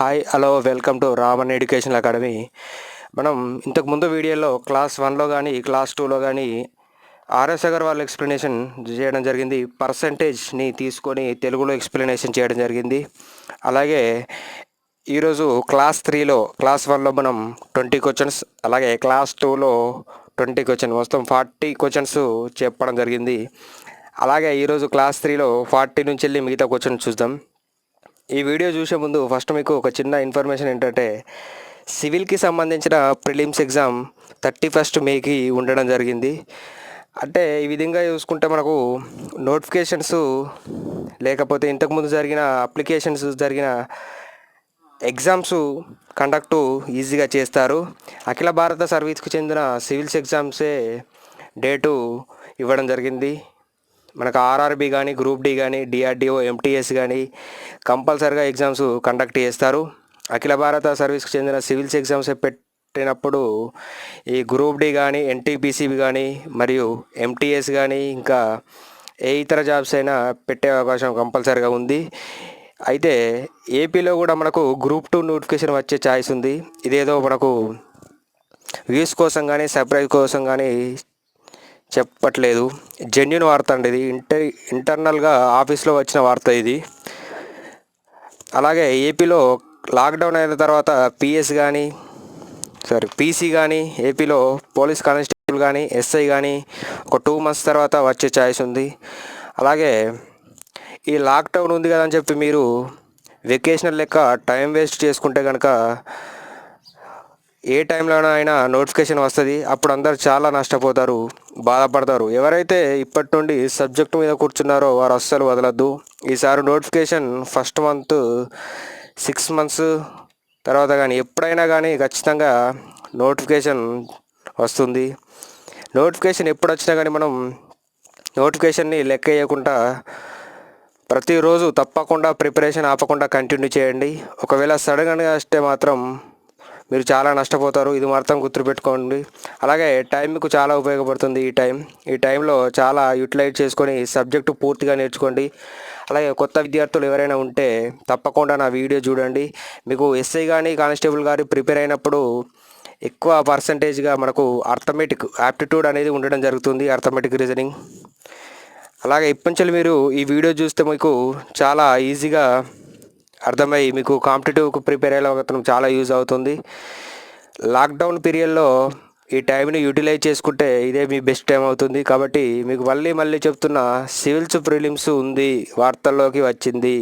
Hi hello welcome to Raman education academy. మనం ఇంతకుముందు వీడియోలో క్లాస్ 1లో కానీ క్లాస్ 2లో కానీ ఆర్ఎస్ అగర్వాల్ ఎక్స్ప్లెనేషన్ చేయడం జరిగింది. పర్సంటేజ్ని తీసుకొని తెలుగులో ఎక్స్ప్లెనేషన్ చేయడం జరిగింది. అలాగే ఈరోజు క్లాస్ 3లో క్లాస్ 1లో మనం 20 క్వశ్చన్స్, అలాగే క్లాస్ 2లో 20 క్వశ్చన్, మొత్తం 40 క్వశ్చన్స్ చెప్పడం జరిగింది. అలాగే ఈరోజు క్లాస్ 3లో 40 నుంచి వెళ్ళి మిగతా క్వశ్చన్ చూద్దాం. ఈ వీడియో చూసే ముందు ఫస్ట్ మీకు ఒక చిన్న ఇన్ఫర్మేషన్ ఏంటంటే, సివిల్కి సంబంధించిన ప్రిలిమ్స్ ఎగ్జామ్ 31 మేకి ఉండడం జరిగింది. అంటే ఈ విధంగా చూసుకుంటే మనకు నోటిఫికేషన్స్ లేకపోతే ఇంతకుముందు జరిగిన అప్లికేషన్స్ జరిగిన ఎగ్జామ్స్ కండక్ట్ ఈజీగా చేస్తారు. అఖిల భారత సర్వీస్కి చెందిన సివిల్స్ ఎగ్జామ్సే డేటు ఇవ్వడం జరిగింది. మనకు ఆర్ఆర్బి కానీ, గ్రూప్ డి కానీ, డిఆర్డిఓ, ఎంటీఎస్ కానీ కంపల్సరిగా ఎగ్జామ్స్ కండక్ట్ చేస్తారు. అఖిల భారత సర్వీస్కి చెందిన సివిల్స్ ఎగ్జామ్స్ పెట్టినప్పుడు ఈ గ్రూప్ డి కానీ, ఎన్టీపీసీబీ కానీ మరియు ఎంటీఎస్ కానీ ఇంకా ఏ ఇతర జాబ్స్ అయినా పెట్టే అవకాశం కంపల్సరిగా ఉంది. అయితే ఏపీలో కూడా మనకు గ్రూప్ 2 నోటిఫికేషన్ వచ్చే ఛాయిస్ ఉంది. ఇదేదో మనకు వ్యూస్ కోసం కానీ సర్ప్రైజ్ కోసం కానీ చెప్పట్లేదు, జెన్యున్ వార్త అండి ఇది. ఇంటర్నల్గా ఆఫీస్లో వచ్చిన వార్త ఇది. అలాగే ఏపీలో లాక్డౌన్ అయిన తర్వాత పీసీ కానీ ఏపీలో పోలీస్ కానిస్టేబుల్ కానీ ఎస్ఐ కానీ ఒక 2 months తర్వాత వచ్చే ఛాయిస్ ఉంది. అలాగే ఈ లాక్డౌన్ ఉంది కదా అని చెప్పి మీరు వెకేషనల్ లెక్క టైం వేస్ట్ చేసుకుంటే కనుక ఏ టైంలోనైనా నోటిఫికేషన్ వస్తుంది. అప్పుడు అందరు చాలా నష్టపోతారు, బాధపడతారు. ఎవరైతే ఇప్పటి నుండి సబ్జెక్టు మీద కూర్చున్నారో వారు అస్సలు వదలద్దు. ఈసారి నోటిఫికేషన్ ఫస్ట్ మంత్ 6 months తర్వాత కానీ ఎప్పుడైనా కానీ ఖచ్చితంగా నోటిఫికేషన్ వస్తుంది. నోటిఫికేషన్ ఎప్పుడు వచ్చినా కానీ మనం నోటిఫికేషన్ని లెక్క వేయకుండా ప్రతిరోజు తప్పకుండా ప్రిపరేషన్ ఆపకుండా కంటిన్యూ చేయండి. ఒకవేళ సడన్గా వస్తే మాత్రం మీరు చాలా నష్టపోతారు. ఇది మాత్రం గుర్తుపెట్టుకోండి. అలాగే టైం మీకు చాలా ఉపయోగపడుతుంది. ఈ టైంలో చాలా యూటిలైజ్ చేసుకొని సబ్జెక్టు పూర్తిగా నేర్చుకోండి. అలాగే కొత్త విద్యార్థులు ఎవరైనా ఉంటే తప్పకుండా నా వీడియో చూడండి. మీకు ఎస్ఐ కానీ కానిస్టేబుల్ కానీ ప్రిపేర్ అయినప్పుడు ఎక్కువ పర్సంటేజ్గా మనకు అర్థమెటిక్ యాప్టిట్యూడ్ అనేది ఉండడం జరుగుతుంది, అర్థమెటిక్ రీజనింగ్. అలాగే ఇప్పటి మీరు ఈ వీడియో చూస్తే మీకు చాలా ఈజీగా అర్థమై మీకు కాంపిటేటివ్కి ప్రిపేర్ అయ్యే మాత్రం చాలా యూజ్ అవుతుంది. లాక్డౌన్ పీరియడ్లో ఈ టైంని యూటిలైజ్ చేసుకుంటే ఇదే మీ బెస్ట్ టైం అవుతుంది. కాబట్టి మీకు మళ్ళీ చెప్తున్నా, సివిల్స్ ప్రిలిమ్స్ ఉంది, వార్తల్లోకి వచ్చింది.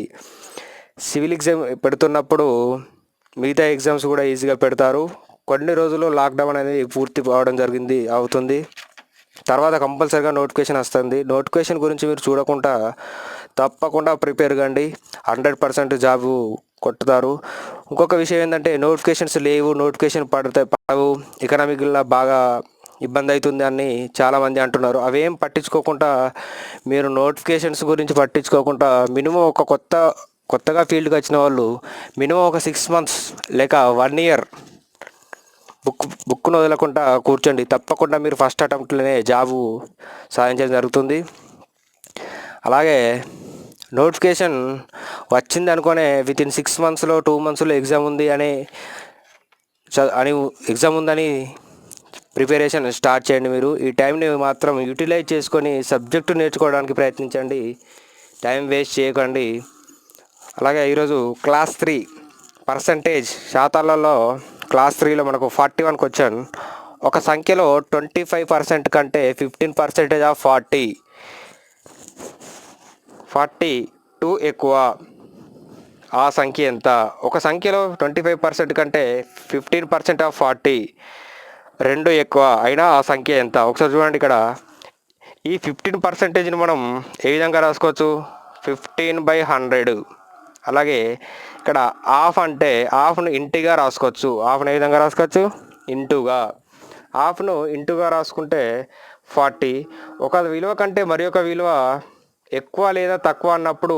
సివిల్ ఎగ్జామ్ పెడుతున్నప్పుడు మిగతా ఎగ్జామ్స్ కూడా ఈజీగా పెడతారు. కొన్ని రోజులు లాక్డౌన్ అనేది పూర్తి అవడం అవుతుంది. తర్వాత కంపల్సరీగా నోటిఫికేషన్ వస్తుంది. నోటిఫికేషన్ గురించి మీరు చూడకుండా తప్పకుండా ప్రిపేర్ కండి, 100% జాబు కొట్టుతారు. ఇంకొక విషయం ఏంటంటే నోటిఫికేషన్స్ లేవు, నోటిఫికేషన్ పడవు, ఎకనామిక్లో బాగా ఇబ్బంది అవుతుంది అని చాలామంది అంటున్నారు. అవేం పట్టించుకోకుండా మీరు నోటిఫికేషన్స్ గురించి పట్టించుకోకుండా మినిమం ఒక కొత్తగా ఫీల్డ్కి వచ్చిన వాళ్ళు మినిమం ఒక 6 months లేక 1 year బుక్ను వదలకుండా కూర్చోండి. తప్పకుండా మీరు ఫస్ట్ అటెంప్ట్లోనే జాబు సాధించడం జరుగుతుంది. అలాగే నోటిఫికేషన్ వచ్చింది అనుకునే వితిన్ 6 monthsలో 2 monthsలో ఎగ్జామ్ ఉంది అని ఎగ్జామ్ ఉందని ప్రిపరేషన్ స్టార్ట్ చేయండి. మీరు ఈ టైంని మాత్రం యూటిలైజ్ చేసుకొని సబ్జెక్టు నేర్చుకోవడానికి ప్రయత్నించండి, టైం వేస్ట్ చేయకండి. అలాగే ఈరోజు క్లాస్ 3 పర్సంటేజ్ శాతాలలో క్లాస్ 3లో మనకు 41 క్వశ్చన్. ఒక సంఖ్యలో 25% కంటే 15% ఆఫ్ 42 ఎక్కువ, ఆ సంఖ్య ఎంత? ఒక సంఖ్యలో 25% కంటే 15% ఆఫ్ 42 ఎక్కువ అయినా ఆ సంఖ్య ఎంత? ఒకసారి చూడండి. ఇక్కడ ఈ 15%ని మనం ఏ విధంగా రాసుకోవచ్చు? 15/100. అలాగే ఇక్కడ హాఫ్ అంటే హాఫ్ను ఇంటుగా రాసుకోవచ్చు. హాఫ్ను ఏ విధంగా రాసుకోవచ్చు? హాఫ్ను ఇంటుగా రాసుకుంటే 40. ఒక విలువ కంటే మరి ఒక విలువ ఎక్కువ లేదా తక్కువ అన్నప్పుడు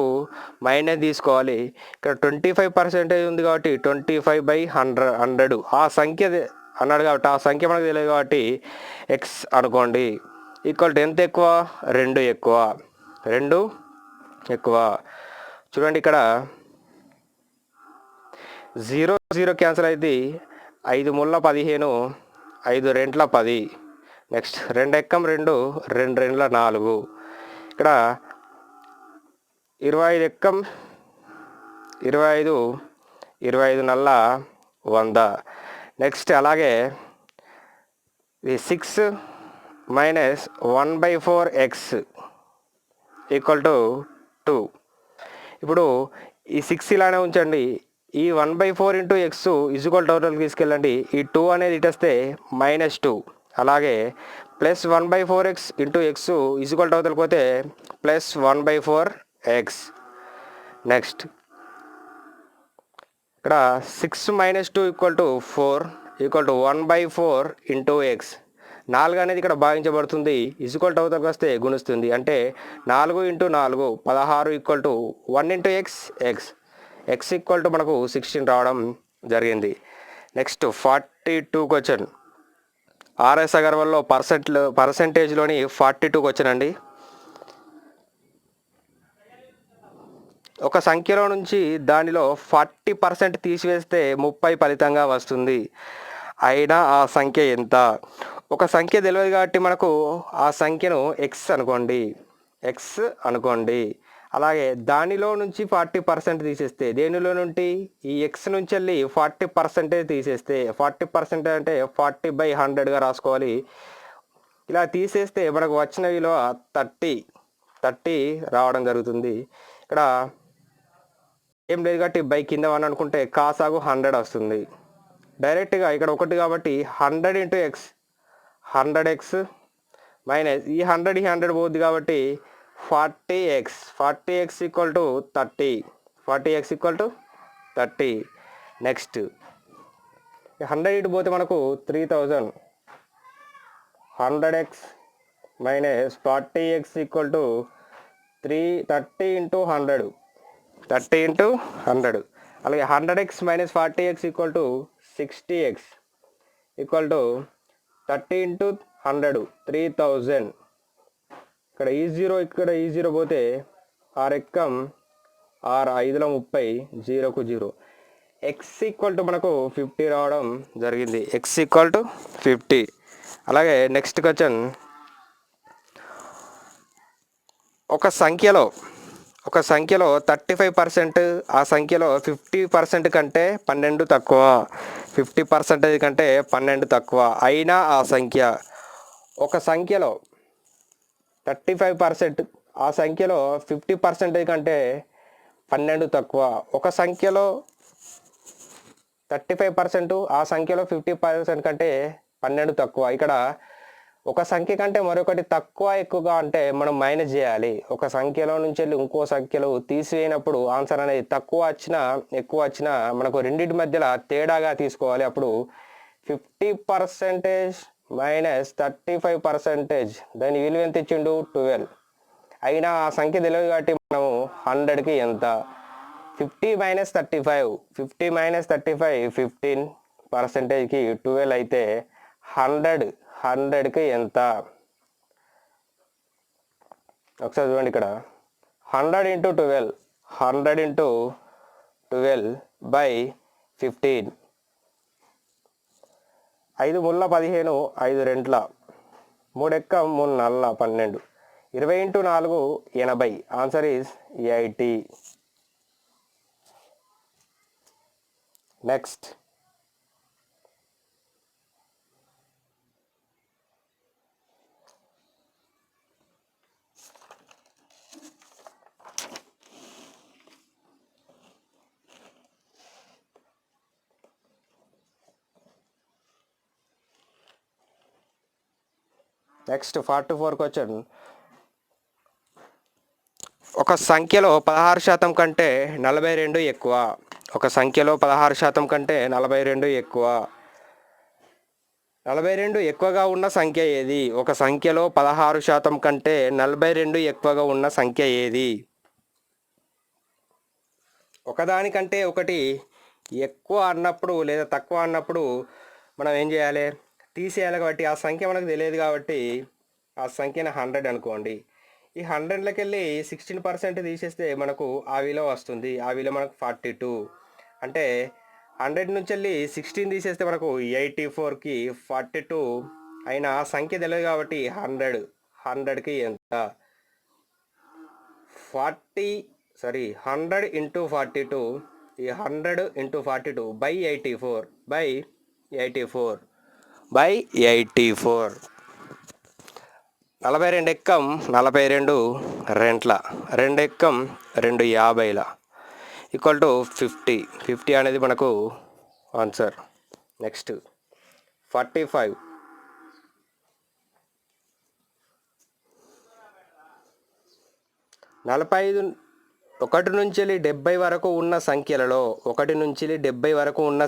మైనస్ తీసుకోవాలి. ఇక్కడ 25% ఉంది కాబట్టి 25/100 ఆ సంఖ్య అన్నాడు కాబట్టి ఆ సంఖ్య మనకు తెలియదు కాబట్టి ఎక్స్ అనుకోండి. ఈక్వల్ టు ఎంత ఎక్కువ? 2 ఎక్కువ. చూడండి, ఇక్కడ జీరో జీరో క్యాన్సిల్ అయితే 5 ముళ్ళ 15, 5 రెంట్ల 10. నెక్స్ట్ 2 ఎక్కం 2, 2 రెండ్ల 4. ఇక్కడ 25 ఎక్కం 25, 25 నల్ల 100. నెక్స్ట్ అలాగే ఇది 6 మైనస్ 1/4x ఈక్వల్ టు 2. ఇప్పుడు ఈ 6 ఇలానే ఉంచండి. ఈ 1/4 ఇంటూ ఎక్స్ ఈక్వల్ టోటల్కి తీసుకెళ్ళండి. ఈ 2 అనేది ఇటేస్తే -2. అలాగే plus 1/4x into x equal టోటల్కి పోతే ప్లస్ 1/4x. నెక్స్ట్ ఇక్కడ 6 - 2 = 4 = 1/4 ఇంటూ ఎక్స్. 4 అనేది ఇక్కడ భాగించబడుతుంది, ఈక్వల్ టోటల్కి వస్తే గుణిస్తుంది. అంటే 4 × 4 16 = 1 × x. x ఈక్వల్ టు మనకు 16 రావడం జరిగింది. Next 42 question. ఆర్ఎస్ అగర్వాల్లో పర్సెంటేజ్లోని 42 క్వశ్చన్ అండి. ఒక సంఖ్యలో నుంచి దానిలో 40% తీసివేస్తే 30 ఫలితంగా వస్తుంది. అయినా ఆ సంఖ్య ఎంత? ఒక సంఖ్య తెలియదు కాబట్టి మనకు ఆ సంఖ్యను ఎక్స్ అనుకోండి. అలాగే దానిలో నుంచి 40% తీసేస్తే, దేనిలో నుండి ఈ ఎక్స్ నుంచి వెళ్ళి 40% తీసేస్తే, 40% అంటే 40/100గా రాసుకోవాలి. ఇలా తీసేస్తే మనకు వచ్చిన విలువ 30 రావడం జరుగుతుంది. ఇక్కడ ఏం లేదు కాబట్టి బై కింద 1 అనుకుంటే కాసాగు 100 వస్తుంది. డైరెక్ట్గా ఇక్కడ 1 కాబట్టి 100 × x, 100x మైనస్ ఈ 100 పోద్ది కాబట్టి 40x = 30. నెక్స్ట్ 100 ఇటు పోతే మనకు 3000. 100x minus 40x = 30 × 100. అలాగే 100x మైనస్ 40x = 60x = 30 × 100 3000. ఇక్కడ ఈ జీరో పోతే 6 ఎక్కం 6 5ల 30, 0కు 0. x ఈక్వల్ టు మనకు 50 రావడం జరిగింది. x equal to 50. అలాగే నెక్స్ట్ క్వశ్చన్. ఒక సంఖ్యలో 35%, ఆ సంఖ్యలో 50% కంటే 12 తక్కువ, 50% కంటే 12 తక్కువ అయినా ఆ సంఖ్య. ఒక సంఖ్యలో 35%, ఆ సంఖ్యలో 50% కంటే 12 తక్కువ. ఒక సంఖ్యలో 35%, ఆ సంఖ్యలో 50% కంటే 12 తక్కువ. ఇక్కడ ఒక సంఖ్య కంటే మరొకటి తక్కువ ఎక్కువగా అంటే మనం మైనస్ చేయాలి. ఒక సంఖ్యలో నుంచి వెళ్ళి ఇంకో సంఖ్యలో తీసివేయనప్పుడు ఆన్సర్ అనేది తక్కువ వచ్చినా ఎక్కువ వచ్చినా మనకు రెండింటి మధ్యలో తేడాగా తీసుకోవాలి. అప్పుడు 50% మైనస్ 35%, దాని విలువ ఎంత ఇచ్చిండు 12. అయినా ఆ సంఖ్య తెలియదు కాబట్టి మనము 100కి ఎంత? 50 - 35, 50 - 35 15%కి 12 అయితే 100కి ఎంత? ఒకసారి చూడండి ఇక్కడ 100 × 12, 100 × 12/15. 5 ముళ్ళ 15, 5 రెంట్ల 3 ఎక్కం 3 నల్ల 12. 20 × 4 80. Answer is 80. Next next 44 question. ఒక సంఖ్యలో 16% కంటే 42 ఎక్కువ. ఒక సంఖ్యలో 16% కంటే 42 ఎక్కువ. 42 ఎక్కువగా ఉన్న సంఖ్య ఏది? ఒక సంఖ్యలో 16% కంటే 42 ఎక్కువగా ఉన్న సంఖ్య ఏది? ఒకదానికంటే ఒకటి ఎక్కువ అన్నప్పుడు లేదా తక్కువ అన్నప్పుడు మనం ఏం చేయాలి? తీసేయాలి. కాబట్టి ఆ సంఖ్య మనకు తెలియదు కాబట్టి ఆ సంఖ్యను 100 అనుకోండి. ఈ 100లోకి వెళ్ళి 16% తీసేస్తే మనకు ఆ విలువ వస్తుంది. ఆ విలువ మనకు 42. అంటే 100 నుంచి వెళ్ళి 16 తీసేస్తే మనకు 84కి 42 అయినా సంఖ్య తెలియదు కాబట్టి 100కి ఎంత 100 ఇంటూ 42 ఈ 100 ఇంటూ 42 బై 84 42 ఎక్కం 42 రెంట్ల 2 ఎక్కం 2 50ల ఈక్వల్ టు 50 అనేది మనకు ఆన్సర్. నెక్స్ట్ 45 45 1 నుంచి 70 వరకు ఉన్న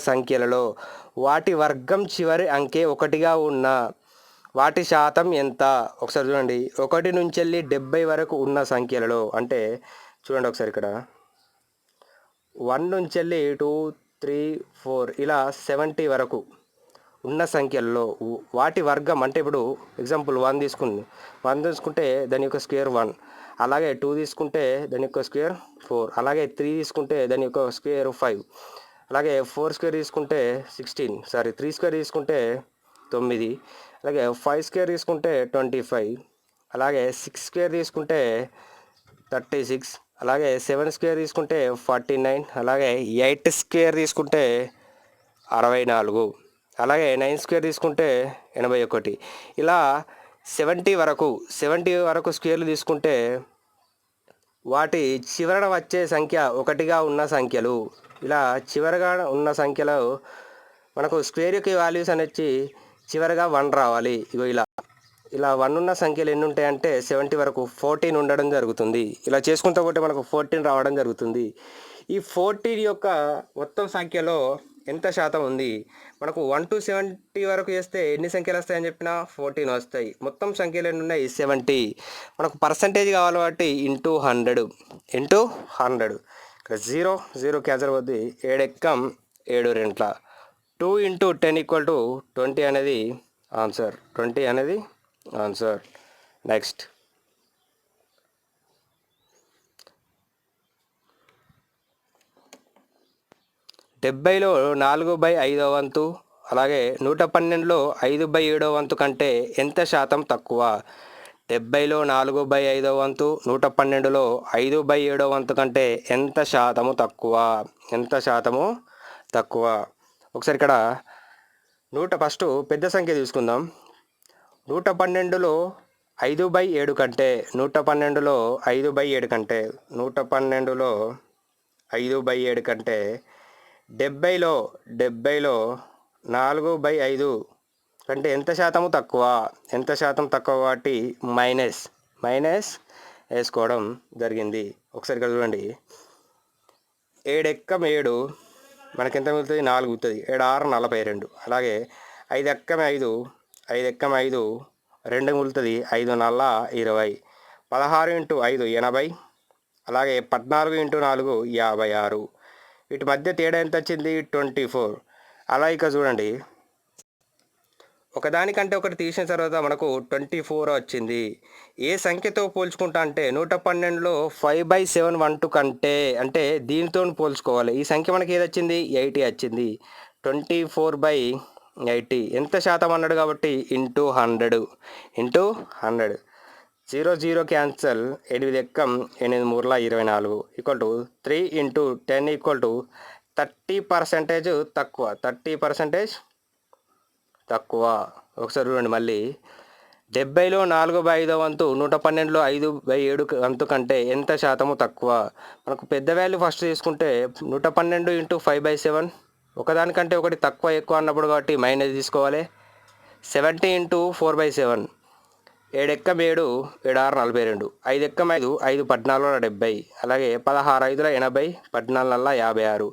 సంఖ్యలలో వాటి వర్గం చివరి అంకె 1గా ఉన్న వాటి శాతం ఎంత? ఒకసారి చూడండి. 1 నుంచి 70 వరకు ఉన్న సంఖ్యలలో అంటే చూడండి ఒకసారి ఇక్కడ 1 నుంచి 2 3 4 ఇలా 70 వరకు ఉన్న సంఖ్యల్లో వాటి వర్గం అంటే ఇప్పుడు ఎగ్జాంపుల్ 1 తీసుకుంటే దాని యొక్క స్క్వేర్ 1, అలాగే 2 తీసుకుంటే దాని యొక్క స్క్వేర్ 4, అలాగే 3 తీసుకుంటే దాని యొక్క స్క్వేర్ 5, అలాగే 4 స్క్వేర్ తీసుకుంటే 16 3 స్క్వేర్ తీసుకుంటే 9, అలాగే 5 స్క్వేర్ తీసుకుంటే 25, అలాగే 6 స్క్వేర్ తీసుకుంటే 36, అలాగే 7 స్క్వేర్ తీసుకుంటే 49, అలాగే 8 స్క్వేర్ తీసుకుంటే 64, అలాగే 9 స్క్వేర్ తీసుకుంటే 81. ఇలా 70 వరకు స్క్వేర్లు తీసుకుంటే వాటి చివరన వచ్చే సంఖ్య 1గా ఉన్న సంఖ్యలు. ఇలా చివరగా ఉన్న సంఖ్యలో మనకు స్క్వేర్ యొక్క వాల్యూస్ అనేది చివరగా 1 రావాలి. ఇలా 1 ఉన్న సంఖ్యలు ఎన్ని ఉంటాయంటే 70 వరకు 14 ఉండడం జరుగుతుంది. ఇలా చేసుకుంటూ పోతే మనకు 14 రావడం జరుగుతుంది. ఈ 14 యొక్క మొత్తం సంఖ్యలో ఎంత శాతం ఉంది? మనకు 1 to 70 వరకు చేస్తే ఎన్ని సంఖ్యలు వస్తాయని చెప్పినా 14 వస్తాయి. మొత్తం సంఖ్యలు ఎన్ని ఉన్నాయి? 70. మనకు పర్సంటేజ్ కావాలి కాబట్టి ఇంటూ 100 ఇక్కడ 0 క్యాన్సల్ అవుద్ది. 7 ఎక్కం 7 రెంట్ల 2 into 10 ఈక్వల్ టు 20 అనేది ఆన్సర్. నెక్స్ట్ 70లో 4/5వ వంతు, అలాగే 112లో 5/7వ వంతు కంటే ఎంత శాతం తక్కువ? 70లో 4/5వ వంతు, 112లో 5/7వ వంతు కంటే ఎంత శాతము తక్కువ? ఒకసారి ఇక్కడ ఫస్ట్ పెద్ద సంఖ్య తీసుకుందాం. 112లో 5/7 కంటే 70లో 4/5 కంటే ఎంత శాతము తక్కువ కాబట్టి మైనస్ వేసుకోవడం జరిగింది. ఒకసారి ఇక్కడ చూడండి. 7 ఎక్కం 7 మనకి ఎంత మిగులుతుంది? 4 మిగులుతుంది. 7 6 42, అలాగే 5 ఎక్కం 5 2 మిగులుతుంది. 5 4 20, 16 into 5 80, అలాగే 14 into 4 56. వీటి మధ్య తేడా ఎంత వచ్చింది? 24. అలా ఇక చూడండి, ఒకదానికంటే ఒకటి తీసిన తర్వాత మనకు 24 వచ్చింది. ఏ సంఖ్యతో పోల్చుకుంటా అంటే 112లో 5/7 వంతు కంటే అంటే దీనితో పోల్చుకోవాలి. ఈ సంఖ్య మనకి ఏది వచ్చింది? 80 వచ్చింది. 24/80 ఎంత శాతం అన్నాడు కాబట్టి into 100 0 cancel. 8 ఎక్కం 8 3 24 equal to 3 into 10 equal to 30% తక్కువ. ఒకసారి చూడండి మళ్ళీ. 70లో 4/5వ వంతు, 112లో 5/7 వంతు కంటే ఎంత శాతము తక్కువ? మనకు పెద్ద వాల్యూ ఫస్ట్ తీసుకుంటే 112 into 5/7 ఒకదానికంటే ఒకటి తక్కువ ఎక్కువ అన్నప్పుడు కాబట్టి మైనస్ తీసుకోవాలి. 70 into 4/7 7 ఎక్కం 7 7 6 42, 5 ఎక్కం 5 5 14 70, అలాగే 16 5 80, 14 56.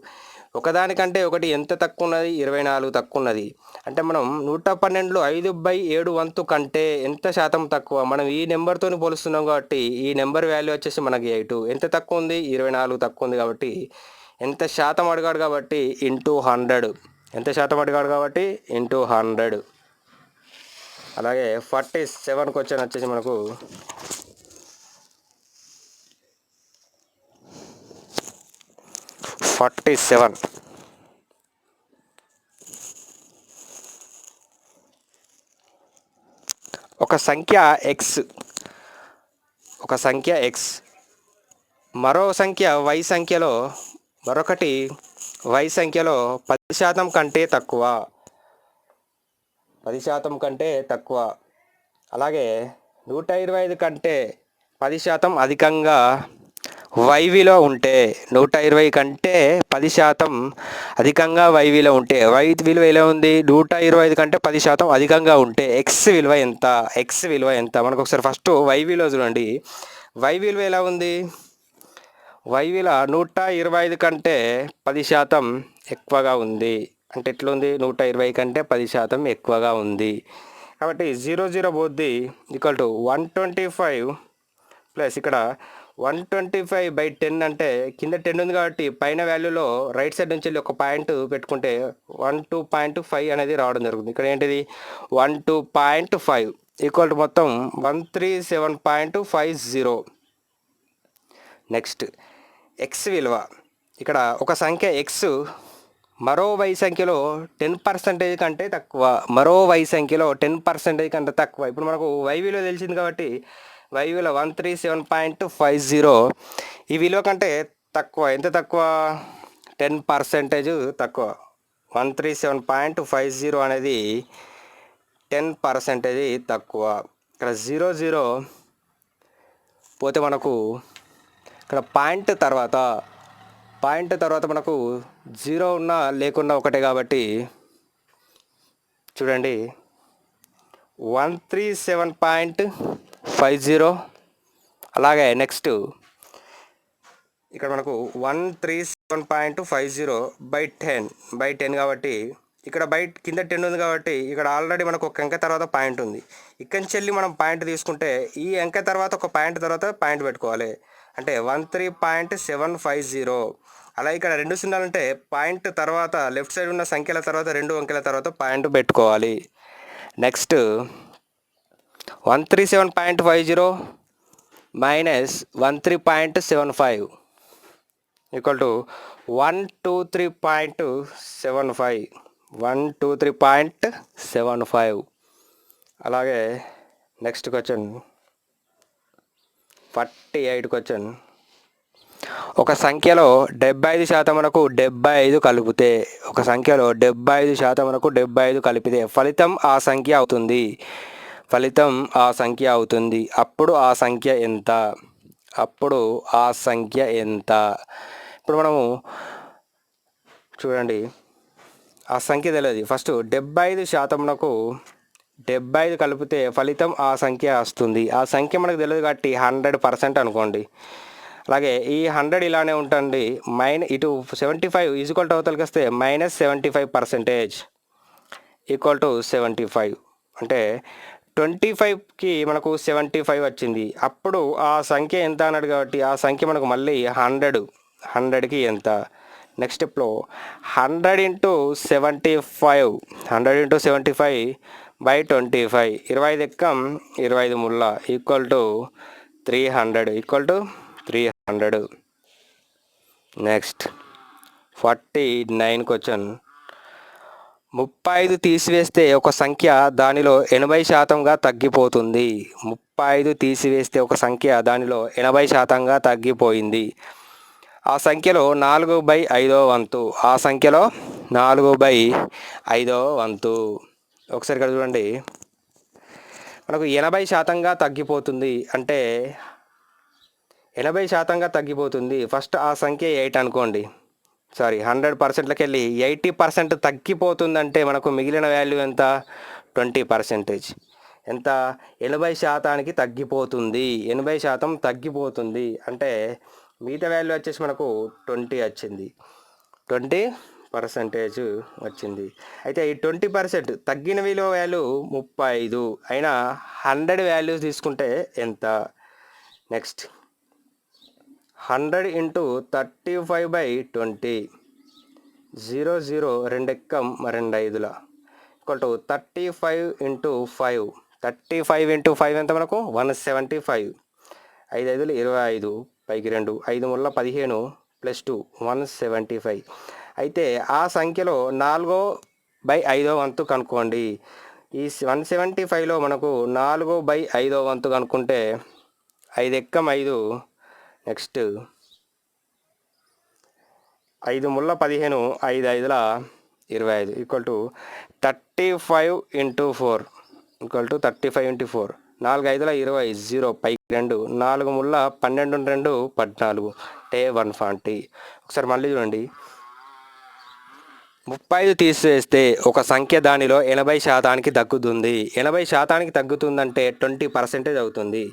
ఒకదానికంటే ఒకటి ఎంత తక్కువ ఉన్నది? 24 తక్కువ ఉన్నది. అంటే మనం 112లో 5/7 వంతు కంటే ఎంత శాతం తక్కువ? మనం ఈ నెంబర్తో పోలుస్తున్నాం కాబట్టి ఈ నెంబర్ వాల్యూ వచ్చేసి మనకి 8. ఎంత తక్కువ ఉంది? 24 తక్కువ ఉంది. కాబట్టి ఎంత శాతం అడిగాడు కాబట్టి ఇంటూ 100. ఎంత శాతం అడిగాడు కాబట్టి ఇంటూ 100. అలాగే 47 క్వశ్చన్ వచ్చేసి మనకు 47 ఒక సంఖ్య ఎక్స్, ఒక సంఖ్య ఎక్స్ మరో సంఖ్య వై సంఖ్యలో, మరొకటి వై సంఖ్యలో 10% కంటే తక్కువ, 10% కంటే తక్కువ, అలాగే 125 కంటే 10% అధికంగా వై విలువ ఉంటే, 120 కంటే 10% అధికంగా వై విలువ ఉంటే, వై విలువ ఎలా ఉంది, 125 కంటే 10% అధికంగా ఉంటే ఎక్స్ విలువ ఎంత, ఎక్స్ విలువ ఎంత. మనకు ఒకసారి ఫస్ట్ వై విలువ చూడండి. వై విలువ ఎలా ఉంది, వై విలువ 125 కంటే 10% ఎక్కువగా ఉంది. అంటే ఎట్లుంది, 120 కంటే 10% ఎక్కువగా ఉంది. కాబట్టి 0 పోద్ది ఈక్వల్ టు 125 ప్లస్ ఇక్కడ 125/10 అంటే కింద 10 ఉంది కాబట్టి పైన వాల్యూలో రైట్ సైడ్ నుంచి వెళ్ళి ఒక పాయింట్ పెట్టుకుంటే 12.5 అనేది రావడం జరుగుతుంది. ఇక్కడ ఏంటిది 12.5 ఈక్వల్ టు మొత్తం 137.50. నెక్స్ట్ ఎక్స్ విలువ, ఇక్కడ ఒక సంఖ్య ఎక్స్ మరో వై సంఖ్యలో 10% కంటే తక్కువ, మరో వై సంఖ్యలో 10% కంటే తక్కువ. ఇప్పుడు మనకు వై విలువ తెలిసింది కాబట్టి వై విలువ 137.50 ఈ విలువ కంటే తక్కువ. ఎంత తక్కువ, 10% తక్కువ. 137.50 అనేది 10% తక్కువ. ఇక్కడ 0 పోతే మనకు ఇక్కడ పాయింట్ తర్వాత మనకు 0 ఉన్నా లేకున్నా ఒకటే కాబట్టి చూడండి 137.50. అలాగే నెక్స్ట్ ఇక్కడ మనకు 137.50/10 కాబట్టి ఇక్కడ కింద 10 ఉంది కాబట్టి ఇక్కడ ఆల్రెడీ మనకు ఒక అంకె తర్వాత పాయింట్ ఉంది. ఇక్కడి నుంచి వెళ్ళి మనం పాయింట్ తీసుకుంటే ఈ అంకె తర్వాత ఒక పాయింట్ తర్వాత పాయింట్ పెట్టుకోవాలి. అంటే 13.750. అలా ఇక్కడ 2 సున్నాలు అంటే పాయింట్ తర్వాత లెఫ్ట్ సైడ్ ఉన్న సంఖ్యల తర్వాత 2 అంకెల తర్వాత పాయింట్ పెట్టుకోవాలి. Next 137.50 minus 13.75 equal to 123.75, 123.75. అలాగే నెక్స్ట్ క్వశ్చన్ 48 క్వశ్చన్. ఒక సంఖ్యలో 75% 75 కలిపితే, ఒక సంఖ్యలో 75% 75 కలిపితే ఫలితం ఆ సంఖ్య అవుతుంది, ఫలితం ఆ సంఖ్య అవుతుంది. అప్పుడు ఆ సంఖ్య ఎంత, అప్పుడు ఆ సంఖ్య ఎంత. ఇప్పుడు మనము చూడండి ఆ సంఖ్య తెలియదు. ఫస్ట్ 75%కు 75 కలిపితే ఫలితం ఆ సంఖ్య వస్తుంది. ఆ సంఖ్య మనకు తెలియదు కాబట్టి 100% అనుకోండి. అలాగే ఈ 100 ఇలానే ఉంటుంది. ఇటు 75 ఈక్వల్ టు అవతలకి వస్తే -75% ఈక్వల్ టు 75. అంటే 25కి మనకు 75 వచ్చింది. అప్పుడు ఆ సంఖ్య ఎంత అన్నాడు కాబట్టి ఆ సంఖ్య మనకు మళ్ళీ 100కి ఎంత. నెక్స్ట్ ఇప్పుడు 100 × 75, 100 × 75/25, 25 ఎక్కం 25 ముళ్ళ equal to 300, equal to 300. Next 49 question. 35 తీసివేస్తే ఒక సంఖ్య దానిలో 80%గా తగ్గిపోతుంది. 35 తీసివేస్తే ఒక సంఖ్య దానిలో 80%గా తగ్గిపోయింది. ఆ సంఖ్యలో 4/5వ వంతు, ఆ సంఖ్యలో 4/5వ వంతు. ఒకసారి ఇక్కడ చూడండి, మనకు 80%గా తగ్గిపోతుంది అంటే 80%గా తగ్గిపోతుంది. ఫస్ట్ ఆ సంఖ్య 8 అనుకోండి, సారీ 100%కి వెళ్ళి 80% తగ్గిపోతుందంటే మనకు మిగిలిన వాల్యూ ఎంత, 20%. ఎంత, 80%కి తగ్గిపోతుంది, 80% తగ్గిపోతుంది అంటే మిగతా వాల్యూ వచ్చేసి మనకు 20 వచ్చింది, 20% వచ్చింది. అయితే ఈ 20% తగ్గిన విలువ వాల్యూ 35 అయినా 100 వాల్యూస్ తీసుకుంటే ఎంత. నెక్స్ట్ 100 × 35/20, 0 2 ఎక్కం 2 5ల ఈక్వల్ టు 35 × 5, 35 × 5 ఎంత మనకు 175, 5 5లు 25, పైకి 2, 5 ముళ్ళ 15 +2 175. అయితే ఆ సంఖ్యలో 4/5వ వంతు కనుక్కోండి. ఈ 175లో మనకు 4/5 కనుక్కుంటే 5 ఎక్కం 5, నెక్స్ట్ 5 ముళ్ళ 15, 5 5ల 25 ఈక్వల్ టు 35 × 4 35 × 4, 4 5ల 20, 0 పైకి 2, 4 ముళ్ళ 12 2 14 అంటే 140. ఒకసారి మళ్ళీ చూడండి, 35 తీసివేస్తే ఒక సంఖ్య దానిలో 80% తగ్గుతుంది. 80% తగ్గుతుందంటే 20% అవుతుంది.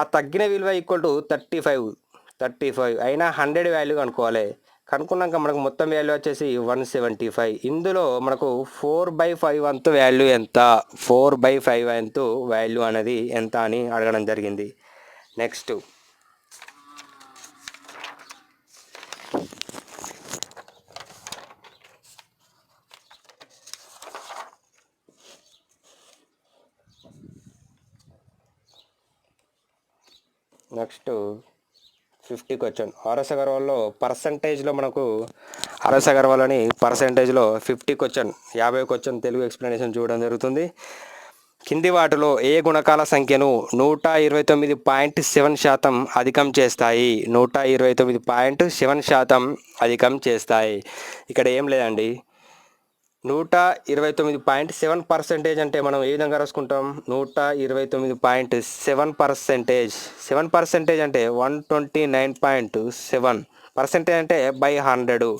ఆ తగ్గిన విలువ ఈక్వల్ టు 35 అయినా 100 వాల్యూ కనుక్కోవాలి. కనుక్కున్నాక మనకు మొత్తం వాల్యూ వచ్చేసి 175. ఇందులో మనకు 4/5 వంతు వాల్యూ ఎంత, 4/5 వంతు వాల్యూ అనేది ఎంత అని అడగడం జరిగింది. Next next 50 question. ఆర్ఎస్ అగర్వాల్లో పర్సంటేజ్లో మనకు ఆర్ఎస్ అగర్వాల్ పర్సంటేజ్లో 50 క్వశ్చన్, 50 క్వశ్చన్ తెలుగు ఎక్స్ప్లెనేషన్ చూడడం జరుగుతుంది. కింది వాటిలో ఏ గుణకాల సంఖ్యను 129.7% అధికం చేస్తాయి? 129.7% అధికం చేస్తాయి. ఇక్కడ ఏం లేదండి, 129.7% అంటే మనం ఏ విధంగా రాసుకుంటాం? 129.7%. 7% అంటే 129.7%. అంటే బై 100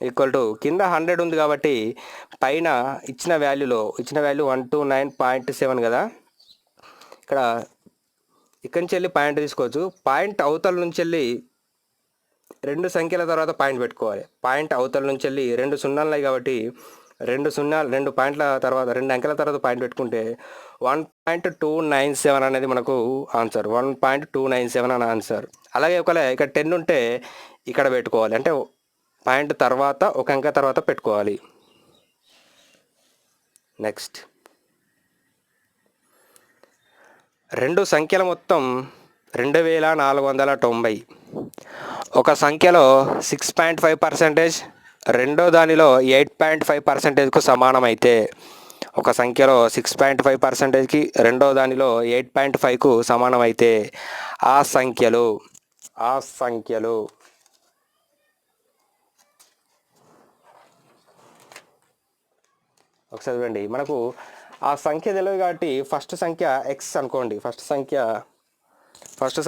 ఈక్వల్ టు కింద 100 ఉంది కాబట్టి పైన ఇచ్చిన వాల్యూ 129.7 కదా. ఇక్కడి నుంచి వెళ్ళి పాయింట్ తీసుకోవచ్చు. పాయింట్ అవతల నుంచి వెళ్ళి 2 సంఖ్యల తర్వాత పాయింట్ పెట్టుకోవాలి. పాయింట్ అవతల నుంచి వెళ్ళి 2 సున్నాలు ఉన్నాయి కాబట్టి 2 పాయింట్ల తర్వాత 2 అంకెల తర్వాత పాయింట్ పెట్టుకుంటే 1.297 అనేది మనకు ఆన్సర్. 1.297 అని ఆన్సర్. అలాగే ఒకవేళ ఇక్కడ 10 ఉంటే ఇక్కడ పెట్టుకోవాలి, అంటే పాయింట్ తర్వాత ఒక అంకె తర్వాత పెట్టుకోవాలి. నెక్స్ట్ 2 సంఖ్యల మొత్తం 2490. ఒక సంఖ్యలో 6.5%, రెండో దానిలో 8.5%కు సమానమైతే, ఒక సంఖ్యలో 6.5%కి రెండో దానిలో 8.5కు సమానమైతే ఆ సంఖ్యలు ఒకసారి చూడండి, మనకు ఆ సంఖ్య తెలియదు కాబట్టి ఫస్ట్ సంఖ్య ఎక్స్ అనుకోండి. ఫస్ట్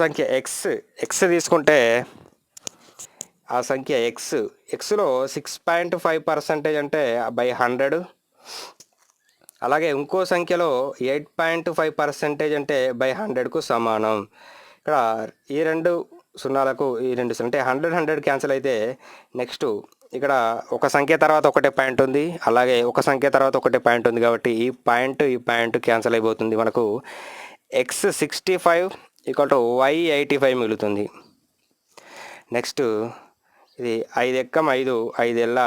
సంఖ్య ఎక్స్ తీసుకుంటే ఆ సంఖ్య ఎక్స్లో 6.5% అంటే బై 100. అలాగే ఇంకో సంఖ్యలో 8.5% అంటే బై 100కు సమానం. ఇక్కడ ఈ 2 సున్నాలకు ఈ 2 అంటే 100 క్యాన్సిల్ అయితే నెక్స్ట్ ఇక్కడ ఒక సంఖ్య తర్వాత ఒకటే పాయింట్ ఉంది, అలాగే ఒక సంఖ్య తర్వాత ఒకటే పాయింట్ ఉంది కాబట్టి ఈ పాయింట్ క్యాన్సిల్ అయిపోతుంది. మనకు ఎక్స్ 65 ఈక్వల్ టు వై 85 మిగులుతుంది. నెక్స్ట్ ఇది 5 ఎక్కం 5, 5 ఎల్ల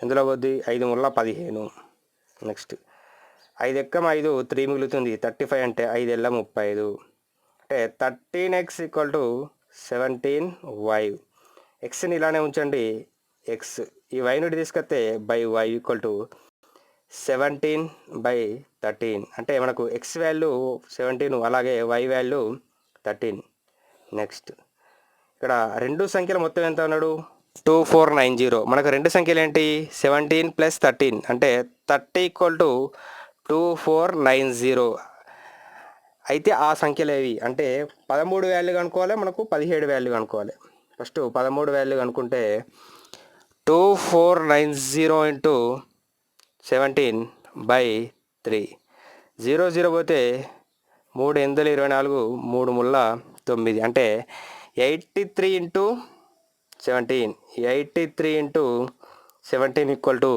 ఎందులో పోద్ది? 5 ముళ్ళ 15. నెక్స్ట్ 5 ఎక్కం 5, 3 మిగులుతుంది. 35 అంటే 5 ఎల్ల 35 అంటే 13x ఈక్వల్ టు 17y. ఎక్స్ని ఇలానే ఉంచండి. ఎక్స్ ఈ వై నుండి తీసుకొస్తే బై వై ఈక్వల్ టు 17/13 అంటే మనకు ఎక్స్ వాల్యూ 17, అలాగే వై వాల్యూ 13. నెక్స్ట్ ఇక్కడ 2 సంఖ్యల మొత్తం ఎంత అన్నాడు? 2490. మనకు 2 సంఖ్యలు ఏంటి? 17 + 13 అంటే 30 ఈక్వల్ టు 2490. అయితే ఆ సంఖ్యలు ఏవి అంటే 13 వాల్యూ కనుక్కోవాలి, మనకు 17 వాల్యూ కనుక్కోవాలి. ఫస్ట్ 13 వాల్యూ కనుక్కుంటే 2490 × 17/3. 0 పోతే 3 8 24, 3 ముళ్ళ 9 అంటే 83 × 17. 83 × 17 ఈక్వల్ టు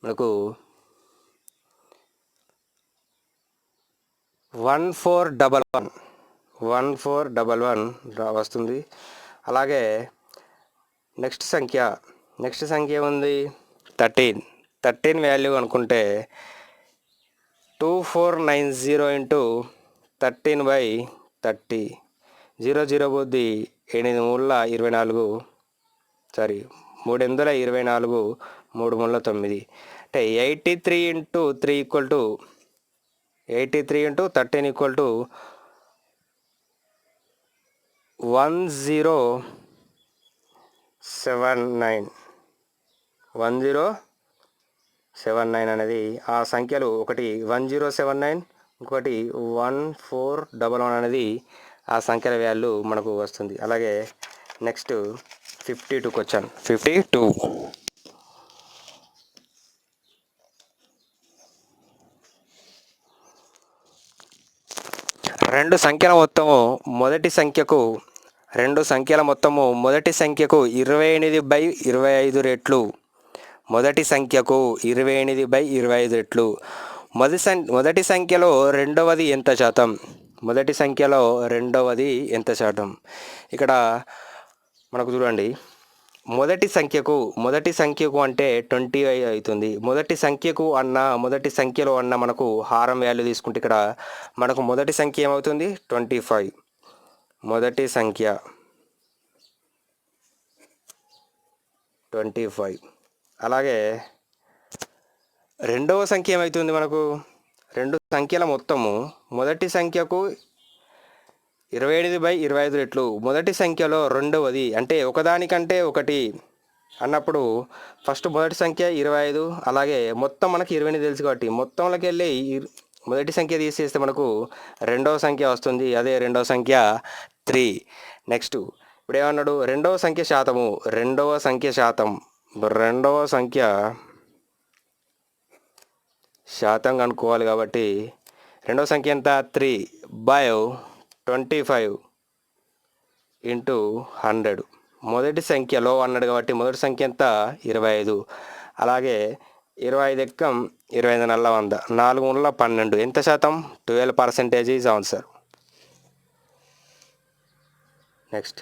మనకు 1411 వస్తుంది. అలాగే నెక్స్ట్ సంఖ్య ఉంది 13 వాల్యూ అనుకుంటే 2490 × 13/30. 0 పోద్ది 8 ముళ్ళ 24, 3 8 24, 3 ముళ్ళ 9 అంటే 83 into 3 equal to 83 into 13 equal to 1079 1079 అనేది ఆ సంఖ్యలు ఒకటి 1079 ఇంకొకటి 1411 అనేది ఆ సంఖ్యల వాల్యూ మనకు వస్తుంది. అలాగే నెక్స్ట్ 52 క్వశ్చన్ 52. రెండు సంఖ్యల మొత్తము మొదటి సంఖ్యకు 28/25 రెట్లు. మొదటి సంఖ్యకు 28/25 రెట్లు. మొదటి సంఖ్యలో రెండవది ఎంత శాతం? మొదటి సంఖ్యలో రెండవది ఎంత శాతం? ఇక్కడ మనకు చూడండి, మొదటి సంఖ్యకు అంటే 20 అవుతుంది. మొదటి సంఖ్యలో అన్న మనకు హారం వాల్యూ తీసుకుంటే ఇక్కడ మనకు మొదటి సంఖ్య ఏమవుతుంది? 25. మొదటి సంఖ్య 25. అలాగే రెండవ సంఖ్య ఏమవుతుంది? మనకు రెండు సంఖ్యల మొత్తము మొదటి సంఖ్యకు 28/25 రెట్లు. మొదటి సంఖ్యలో రెండవది అంటే ఒకదానికంటే ఒకటి అన్నప్పుడు ఫస్ట్ మొదటి సంఖ్య 25, అలాగే మొత్తం మనకి 28 తెలుసు కాబట్టి మొత్తంలోకి వెళ్ళి మొదటి సంఖ్య తీసేస్తే మనకు రెండవ సంఖ్య వస్తుంది. అదే రెండవ సంఖ్య 3. నెక్స్ట్ ఇప్పుడు ఏమన్నాడు? రెండవ సంఖ్య శాతం కనుక్కోవాలి కాబట్టి రెండవ సంఖ్య ఎంత? 3/25 ఇంటూ 100. మొదటి సంఖ్యలో అన్నాడు కాబట్టి మొదటి సంఖ్య ఎంత? 25. అలాగే 25 ఎక్కం 25 నల్ల 100, 4 ముళ్ళ 12. ఎంత శాతం? 12% ఈజ్ ఆన్సర్. నెక్స్ట్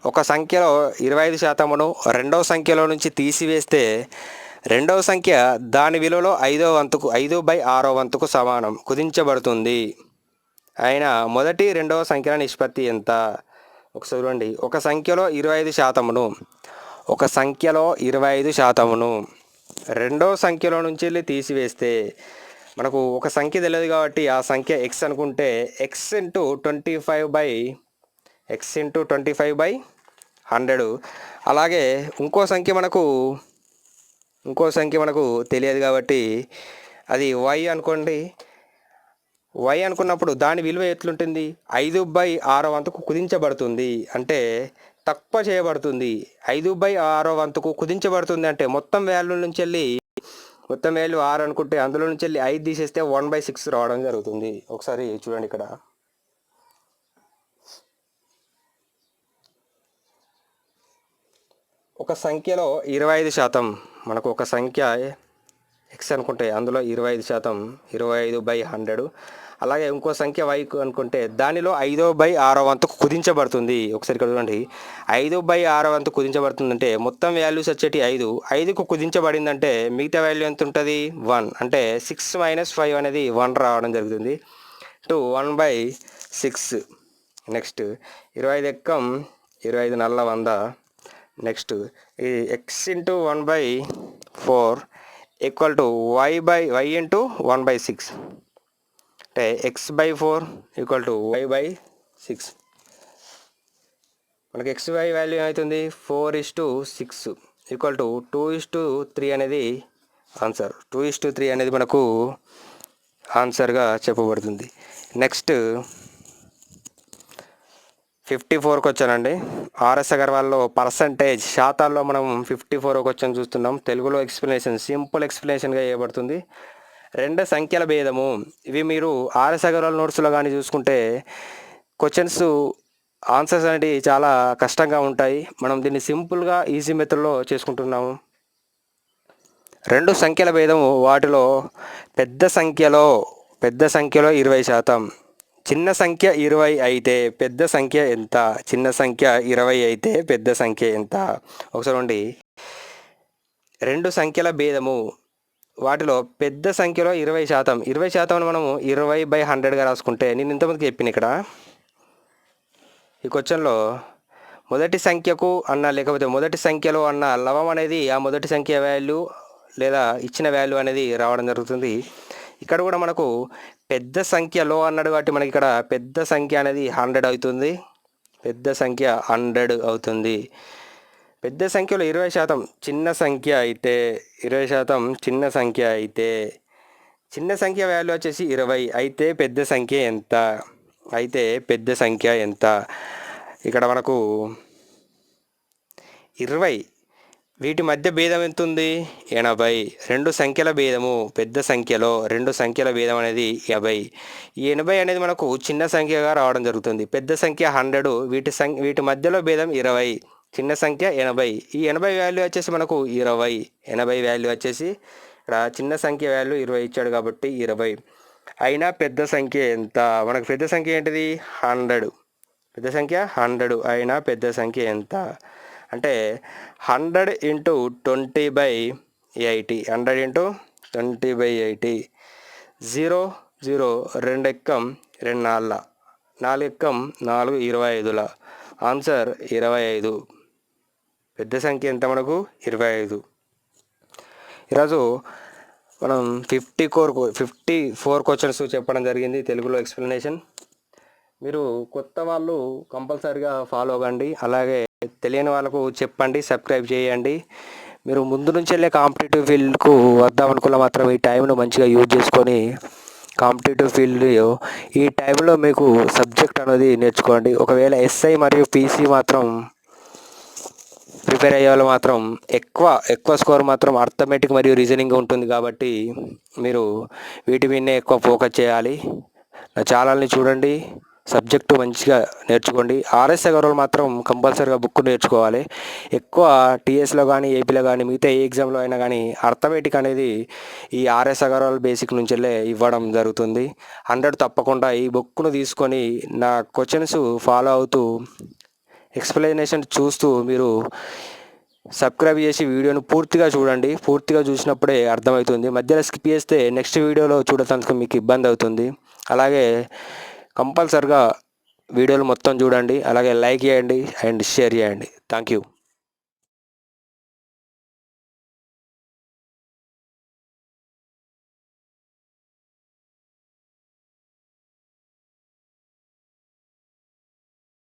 ఒక సంఖ్యలో 25% రెండవ సంఖ్యలో నుంచి తీసివేస్తే రెండవ సంఖ్య దాని విలువలో 5/6 వంతుకు సమానం కుదించబడుతుంది. అయినా మొదటి రెండవ సంఖ్యల నిష్పత్తి ఎంత? ఒకసారి చూడండి. ఒక సంఖ్యలో 25% రెండవ సంఖ్యలో నుంచి వెళ్ళి తీసివేస్తే మనకు ఒక సంఖ్య తెలియదు కాబట్టి ఆ సంఖ్య x అనుకుంటే x ఇంటూ 25/100. అలాగే ఇంకో సంఖ్య మనకు తెలియదు కాబట్టి అది y అనుకోండి. y అనుకున్నప్పుడు దాని విలువ ఎట్లుంటుంది? 5/6 వంతుకు కుదించబడుతుంది అంటే తక్కువ చేయబడుతుంది. 5/6 వంతుకు కుదించబడుతుంది అంటే మొత్తం వాల్యూ 6 అనుకుంటే అందులో నుంచి వెళ్ళి 5 తీసేస్తే 1/6 రావడం జరుగుతుంది. ఒకసారి చూడండి, ఇక్కడ ఒక సంఖ్యలో 25%, మనకు ఒక సంఖ్య x అనుకుంటే అందులో 25%, 25/100. అలాగే ఇంకో సంఖ్య y అనుకుంటే దానిలో 5/6 వంతుకు కుదించబడుతుంది. ఒకసారి ఇక్కడ చూడండి, 5/6 వంతుకు కుదించబడుతుందంటే మొత్తం వాల్యూస్ వచ్చేటి 5కు కుదించబడిందంటే మిగతా వాల్యూ ఎంత ఉంటుంది? 1. అంటే 6 - 5 అనేది 1 రావడం జరుగుతుంది. 1/6. నెక్స్ట్ 25 ఎక్కం 25 నల్ల 100. నెక్స్ట్ ఈ x into 1/4 equal to y into 1/6 అంటే x/4 ఈక్వల్ టు y/6. మనకి xy వాల్యూ ఏమవుతుంది? 4:6 ఈక్వల్ టు 2:3 అనేది ఆన్సర్. 2:3 అనేది మనకు ఆన్సర్గా చెప్పబడుతుంది. నెక్స్ట్ 54కి వచ్చానండి. ఆర్ఎస్ అగర్వాల్లో పర్సంటేజ్ శాతాల్లో మనం 54 క్వశ్చన్ చూస్తున్నాం. తెలుగులో సింపుల్ ఎక్స్ప్లెనేషన్గా చేయబడుతుంది. రెండు సంఖ్యల భేదము. ఇవి మీరు ఆర్ఎస్ అగర్వాల్ నోట్స్లో కానీ చూసుకుంటే క్వశ్చన్స్ ఆన్సర్స్ అనేవి చాలా కష్టంగా ఉంటాయి. మనం దీన్ని సింపుల్గా ఈజీ మెథడ్లో చేసుకుంటున్నాము. రెండు సంఖ్యల భేదము, వాటిలో పెద్ద సంఖ్యలో 20%, చిన్న సంఖ్య 20 అయితే పెద్ద సంఖ్య ఎంత? చిన్న సంఖ్య 20 అయితే పెద్ద సంఖ్య ఎంత? ఒకసారి ఉండి, రెండు సంఖ్యల భేదము, వాటిలో పెద్ద సంఖ్యలో 20%. 20% మనము 20/100గా రాసుకుంటే నేను ఇంతమందికి చెప్పిన ఇక్కడ ఈ క్వశ్చన్లో మొదటి సంఖ్యకు అన్న లేకపోతే మొదటి సంఖ్యలో అన్న లవం అనేది ఆ మొదటి సంఖ్య వాల్యూ లేదా ఇచ్చిన వాల్యూ అనేది రావడం జరుగుతుంది. ఇక్కడ కూడా మనకు పెద్ద సంఖ్యలో అన్నాడు కాబట్టి మనకి ఇక్కడ పెద్ద సంఖ్య అనేది 100 అవుతుంది. పెద్ద సంఖ్య 100 అవుతుంది. పెద్ద సంఖ్యలో 20% చిన్న సంఖ్య అయితే 20% చిన్న సంఖ్య అయితే చిన్న సంఖ్య వాల్యూ వచ్చేసి 20 అయితే పెద్ద సంఖ్య ఎంత? పెద్ద సంఖ్య ఎంత? ఇక్కడ మనకు 20 వీటి మధ్య భేదం ఎంత ఉంది? 80. రెండు సంఖ్యల భేదము పెద్ద సంఖ్యలో రెండు సంఖ్యల భేదం అనేది 80. ఈ 80 అనేది మనకు చిన్న సంఖ్యగా రావడం జరుగుతుంది. పెద్ద సంఖ్య 100, వీటి మధ్యలో భేదం 20, చిన్న సంఖ్య 80. ఈ 80 వాల్యూ వచ్చేసి మనకు 20. 80 వాల్యూ వచ్చేసి ఇక్కడ చిన్న సంఖ్య వాల్యూ 20 ఇచ్చాడు కాబట్టి 20. అయినా పెద్ద సంఖ్య ఎంత? మనకు పెద్ద సంఖ్య ఏంటిది? 100. పెద్ద సంఖ్య 100. అయినా పెద్ద సంఖ్య ఎంత అంటే 100 × 20/80. 100 × 20/80. 0 0 2 ఎక్కం 2 4 4 ఎక్కం 4 25. ఆన్సర్ 25. పెద్ద సంఖ్య ఎంత మనకు? 25. ఈరోజు మనం 54 క్వశ్చన్స్ చెప్పడం జరిగింది తెలుగులో ఎక్స్ప్లెనేషన్. మీరు కొత్త వాళ్ళు కంపల్సరీగా ఫాలో అవ్వండి. అలాగే తెలియని వాళ్ళకు చెప్పండి, సబ్స్క్రైబ్ చేయండి. మీరు ముందు నుంచి వెళ్ళే కాంపిటేటివ్ ఫీల్డ్కు వద్దామనుకున్న మాత్రం ఈ టైంను మంచిగా యూజ్ చేసుకొని కాంపిటేటివ్ ఫీల్డ్ ఈ టైంలో మీకు సబ్జెక్ట్ అనేది నేర్చుకోండి. ఒకవేళ ఎస్ఐ మరియు పీసీ మాత్రం ప్రిపేర్ అయ్యే వాళ్ళు మాత్రం ఎక్కువ స్కోర్ మాత్రం అర్థమెటిక్ మరియు రీజనింగ్ ఉంటుంది కాబట్టి మీరు వీటి మీదనే ఎక్కువ ఫోకస్ చేయాలి. నా ఛానల్ని చూడండి, సబ్జెక్టు మంచిగా నేర్చుకోండి. ఆర్ఎస్ అగర్వాల్ మాత్రం కంపల్సరీగా బుక్ నేర్చుకోవాలి. ఎక్కువ టీఎస్లో కానీ ఏపీలో కానీ మిగతా ఏ ఎగ్జామ్లో అయినా కానీ అర్థమెటిక్ అనేది ఈ ఆర్ఎస్ అగర్వాల్ బేసిక్ నుంచి ఇవ్వడం జరుగుతుంది. 100 తప్పకుండా ఈ బుక్ను తీసుకొని నా క్వశ్చన్స్ ఫాలో అవుతూ ఎక్స్ప్లెనేషన్ చూస్తూ మీరు సబ్స్క్రైబ్ చేసి వీడియోను పూర్తిగా చూడండి. పూర్తిగా చూసినప్పుడే అర్థమవుతుంది. మధ్యలో స్కిప్ చేస్తే నెక్స్ట్ వీడియోలో చూడటానికి మీకు ఇబ్బంది అవుతుంది. అలాగే కంపల్సరిగా వీడియోలు మొత్తం చూడండి. అలాగే లైక్ చేయండి అండ్ షేర్ చేయండి. Thank you.